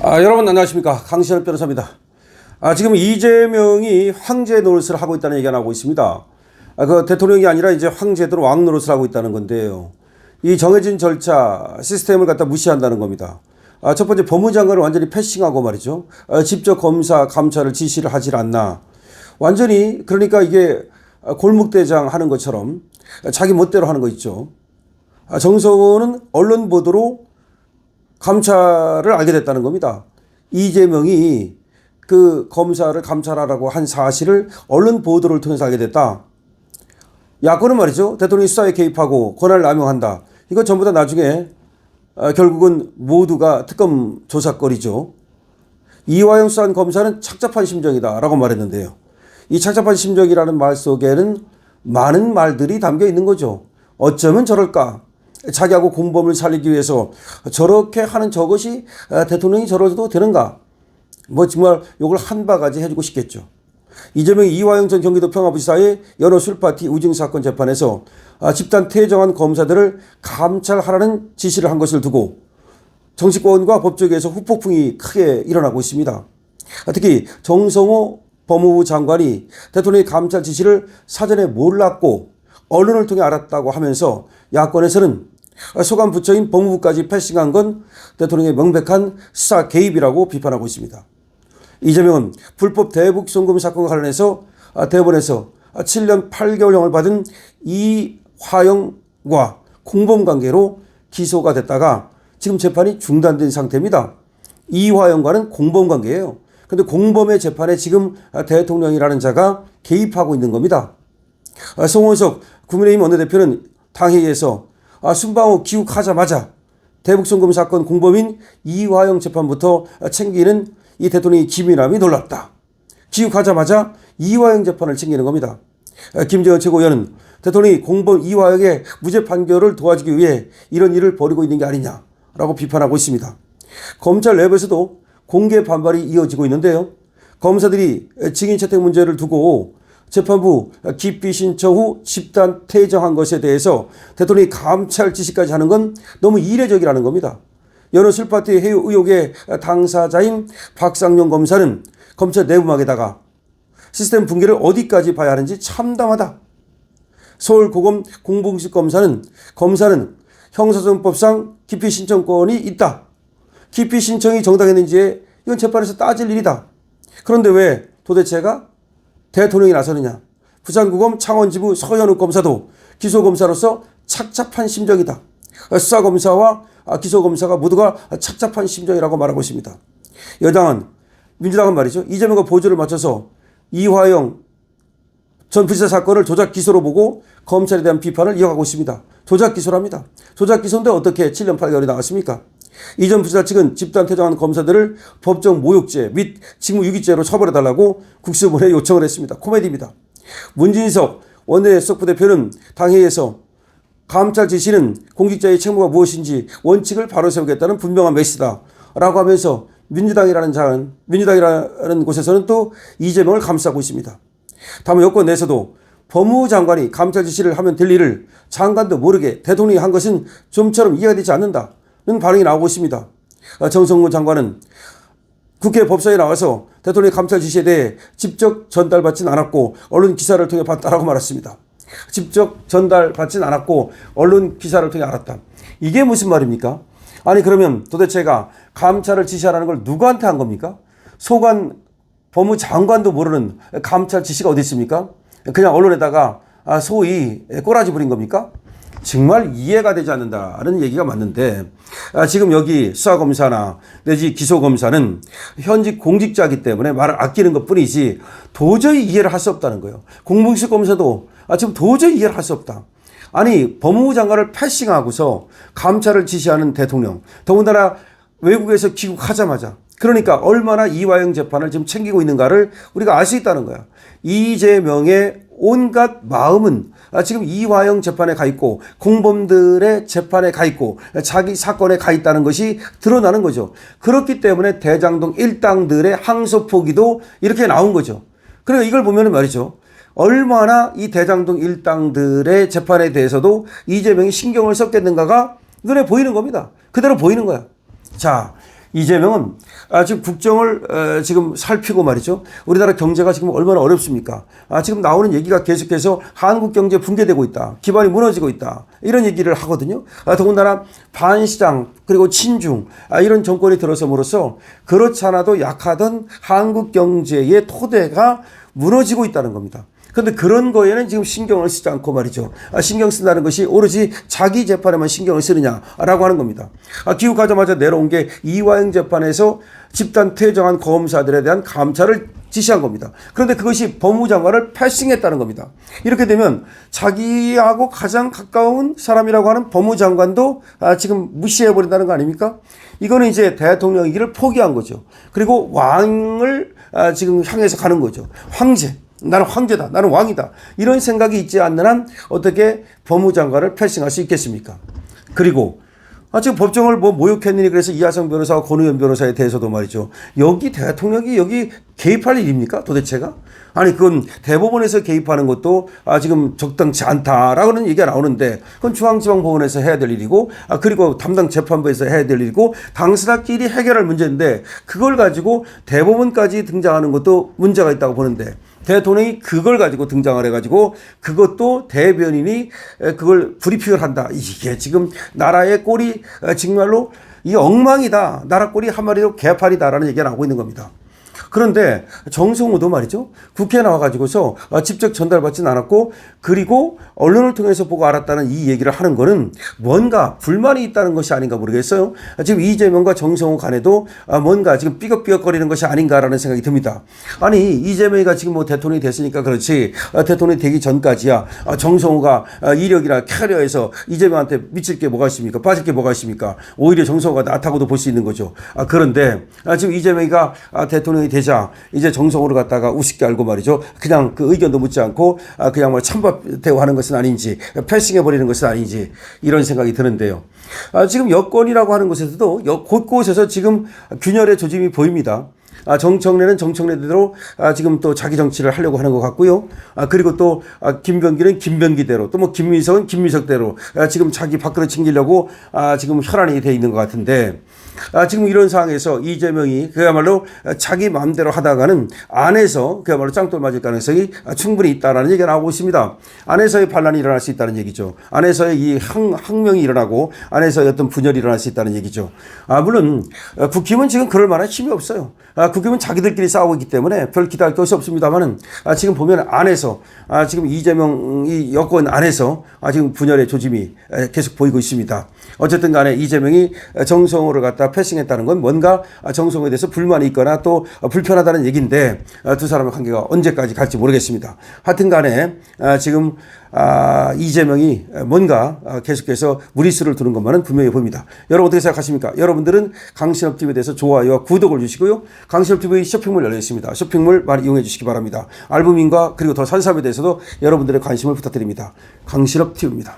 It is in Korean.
여러분 안녕하십니까, 강신현 변호사입니다. 지금 이재명이 황제 노릇을 하고 있다는 얘기가 나오고 있습니다. 그 대통령이 아니라 이제 황제들 왕 노릇을 하고 있다는 건데요. 이 정해진 절차 시스템을 갖다 무시한다는 겁니다. 첫 번째, 법무장관을 완전히 패싱하고 말이죠. 직접 검사 감찰을 지시를 하질 않나. 완전히 그러니까 이게 골목대장 하는 것처럼 자기 멋대로 하는 거 있죠. 정성호는 언론 보도로 감찰을 알게 됐다는 겁니다. 이재명이 그 검사를 감찰하라고 한 사실을 언론 보도를 통해서 알게 됐다. 야권은 말이죠, 대통령이 수사에 개입하고 권한을 남용한다. 이거 전부 다 나중에 결국은 모두가 특검 조사거리죠. 이화영 수사관 검사는 착잡한 심정이다 라고 말했는데요. 이 착잡한 심정이라는 말 속에는 많은 말들이 담겨 있는 거죠. 어쩌면 저럴까? 자기하고 공범을 살리기 위해서 저렇게 하는 저것이 대통령이 저러도 되는가? 뭐 정말 욕을 한 바가지 해주고 싶겠죠. 이재명이 이화영 전 경기도 평화부지사의 연호 술파티 우증 사건 재판에서 집단 퇴정한 검사들을 감찰하라는 지시를 한 것을 두고 정치권과 법조계에서 후폭풍이 크게 일어나고 있습니다. 특히 정성호 법무부 장관이 대통령의 감찰 지시를 사전에 몰랐고 언론을 통해 알았다고 하면서 야권에서는 소관 부처인 법무부까지 패싱한 건 대통령의 명백한 수사 개입이라고 비판하고 있습니다. 이재명은 불법 대북 송금 사건과 관련해서 대법원에서 7년 8개월형을 받은 이화영과 공범관계로 기소가 됐다가 지금 재판이 중단된 상태입니다. 이화영과는 공범관계예요. 그런데 공범의 재판에 지금 대통령이라는 자가 개입하고 있는 겁니다. 송원석 국민의힘 원내대표는 당회의에서 순방호 귀국하자마자 대북송금 사건 공범인 이화영 재판부터 챙기는 이 대통령의 기민함이 놀랍다. 귀국하자마자 이화영 재판을 챙기는 겁니다. 김재원 최고위원은 대통령이 공범 이화영의 무죄 판결을 도와주기 위해 이런 일을 벌이고 있는 게 아니냐라고 비판하고 있습니다. 검찰 내부에서도 공개 반발이 이어지고 있는데요. 검사들이 증인 채택 문제를 두고 재판부 기피 신청 후 집단 퇴정한 것에 대해서 대통령이 감찰 지시까지 하는 건 너무 이례적이라는 겁니다. 연호 술파티 해유 의혹의 당사자인 박상용 검사는 검찰 내부막에다가 시스템 붕괴를 어디까지 봐야 하는지 참담하다. 서울고검 공봉식 검사는 형사소송법상 기피 신청권이 있다. 기피 신청이 정당했는지에 이건 재판에서 따질 일이다. 그런데 왜 도대체가 대통령이 나서느냐. 부산구검 창원지부 서현욱 검사도 기소검사로서 착잡한 심정이다. 수사검사와 기소검사가 모두가 착잡한 심정이라고 말하고 있습니다. 민주당은 말이죠, 이재명과 보조를 맞춰서 이화영 전 부지사 사건을 조작 기소로 보고 검찰에 대한 비판을 이어가고 있습니다. 조작 기소랍니다. 조작 기소인데 어떻게 7년 8개월이 나왔습니까? 이 전 부지사 측은 집단 퇴정한 검사들을 법정 모욕죄 및 직무유기죄로 처벌해달라고 국수본에 요청을 했습니다. 코미디입니다. 문진석 원내수석 부대표는 당회의에서 감찰 지시는 공직자의 책무가 무엇인지 원칙을 바로 세우겠다는 분명한 메시지다라고 하면서 민주당이라는 곳에서는 또 이재명을 감싸고 있습니다. 다만 여권 내에서도 법무부 장관이 감찰 지시를 하면 될 일을 장관도 모르게 대통령이 한 것은 좀처럼 이해가 되지 않는다는 반응이 나오고 있습니다. 정성호 장관은 국회 법사위에 나와서 대통령의 감찰 지시에 대해 직접 전달받진 않았고 언론 기사를 통해 봤다라고 말했습니다. 직접 전달받진 않았고 언론 기사를 통해 알았다. 이게 무슨 말입니까? 아니 그러면 도대체가 감찰을 지시하라는 걸 누구한테 한 겁니까? 소관 법무장관도 모르는 감찰 지시가 어디 있습니까? 그냥 언론에다가 소위 꼬라지 부린 겁니까? 정말 이해가 되지 않는다는 얘기가 맞는데, 지금 여기 수사검사나 내지 기소검사는 현직 공직자이기 때문에 말을 아끼는 것 뿐이지 도저히 이해를 할 수 없다는 거예요. 공무식 검사도 지금 도저히 이해를 할 수 없다. 아니 법무부 장관을 패싱하고서 감찰을 지시하는 대통령, 더군다나 외국에서 귀국하자마자, 그러니까 얼마나 이화영 재판을 지금 챙기고 있는가를 우리가 알 수 있다는 거야. 이재명의 온갖 마음은 지금 이화영 재판에 가 있고 공범들의 재판에 가 있고 자기 사건에 가 있다는 것이 드러나는 거죠. 그렇기 때문에 대장동 일당들의 항소 포기도 이렇게 나온 거죠. 그러니까 이걸 보면 말이죠, 얼마나 이 대장동 일당들의 재판에 대해서도 이재명이 신경을 썼겠는가가 눈에 보이는 겁니다. 그대로 보이는 거야. 자, 이재명은 지금 국정을 지금 살피고 말이죠. 우리나라 경제가 지금 얼마나 어렵습니까? 지금 나오는 얘기가 계속해서 한국 경제 붕괴되고 있다. 기반이 무너지고 있다. 이런 얘기를 하거든요. 더군다나 반시장 그리고 친중 이런 정권이 들어섬으로써 그렇지 않아도 약하던 한국 경제의 토대가 무너지고 있다는 겁니다. 그런데 그런 거에는 지금 신경을 쓰지 않고 말이죠. 신경 쓴다는 것이 오로지 자기 재판에만 신경을 쓰느냐라고 하는 겁니다. 귀국하자마자 내려온 게 이화영 재판에서 집단 퇴정한 검사들에 대한 감찰을 지시한 겁니다. 그런데 그것이 법무장관을 패싱했다는 겁니다. 이렇게 되면 자기하고 가장 가까운 사람이라고 하는 법무장관도 지금 무시해버린다는 거 아닙니까? 이거는 이제 대통령이기를 포기한 거죠. 그리고 왕을 지금 향해서 가는 거죠. 황제. 나는 황제다. 나는 왕이다. 이런 생각이 있지 않는 한 어떻게 법무장관을 패싱할 수 있겠습니까? 그리고 지금 법정을 모욕했느니 그래서 이하성 변호사와 권의원 변호사에 대해서도 말이죠. 여기 대통령이 여기 개입할 일입니까? 도대체가? 아니 그건 대법원에서 개입하는 것도 지금 적당치 않다라고는 얘기가 나오는데 그건 중앙지방법원에서 해야 될 일이고 그리고 담당 재판부에서 해야 될 일이고 당사자끼리 해결할 문제인데 그걸 가지고 대법원까지 등장하는 것도 문제가 있다고 보는데 대통령이 그걸 가지고 등장을 해가지고 그것도 대변인이 그걸 브리핑을 한다. 이게 지금 나라의 꼴이 정말로 이 엉망이다. 나라 꼴이 한마디로 개판이다라는 얘기가 나오고 있는 겁니다. 그런데 정성호도 말이죠. 국회에 나와가지고서 직접 전달받지는 않았고 그리고 언론을 통해서 보고 알았다는 이 얘기를 하는 거는 뭔가 불만이 있다는 것이 아닌가 모르겠어요. 지금 이재명과 정성호 간에도 뭔가 지금 삐걱삐걱거리는 것이 아닌가라는 생각이 듭니다. 아니 이재명이가 지금 뭐 대통령이 됐으니까 그렇지 대통령이 되기 전까지야 정성호가 이력이나 캐리어에서 이재명한테 미칠 게 뭐가 있습니까? 빠질 게 뭐가 있습니까? 오히려 정성호가 낫다고도 볼 수 있는 거죠. 그런데 지금 이재명이가 대통령이 되자 이제 정성호를 갖다가 우습게 알고 말이죠. 그냥 그 의견도 묻지 않고 그냥 뭐 찬밥 대우하는 것은 아닌지 패싱해버리는 것은 아닌지 이런 생각이 드는데요. 지금 여권이라고 하는 곳에서도 곳곳에서 지금 균열의 조짐이 보입니다. 정청래는 정청래대로 지금 또 자기 정치를 하려고 하는 것 같고요. 그리고 또 김병기는 김병기대로 또 뭐 김민석은 김민석대로 지금 자기 밥그릇 챙기려고 지금 혈안이 돼 있는 것 같은데 지금 이런 상황에서 이재명이 그야말로 자기 마음대로 하다가는 안에서 그야말로 짱돌 맞을 가능성이 충분히 있다라는 얘기가 나오고 있습니다. 안에서의 반란이 일어날 수 있다는 얘기죠. 안에서의 이 항명이 일어나고 안에서의 어떤 분열이 일어날 수 있다는 얘기죠. 물론 국힘은 지금 그럴 만한 힘이 없어요. 국힘은 자기들끼리 싸우고 있기 때문에 별 기대할 것이 없습니다만은 지금 보면 안에서 지금 이재명 이 여권 안에서 지금 분열의 조짐이 계속 보이고 있습니다. 어쨌든 간에 이재명이 정성호를 갖다 패싱했다는 건 뭔가 정성호에 대해서 불만이 있거나 또 불편하다는 얘기인데 두 사람의 관계가 언제까지 갈지 모르겠습니다. 하여튼 간에 지금 이재명이 뭔가 계속해서 무리수를 두는 것만은 분명히 보입니다. 여러분 어떻게 생각하십니까? 여러분들은 강신업TV에 대해서 좋아요와 구독을 주시고요. 강신업TV 쇼핑몰 열려 있습니다. 쇼핑몰 많이 이용해 주시기 바랍니다. 알부민과 그리고 더 산삼에 대해서도 여러분들의 관심을 부탁드립니다. 강신업TV입니다.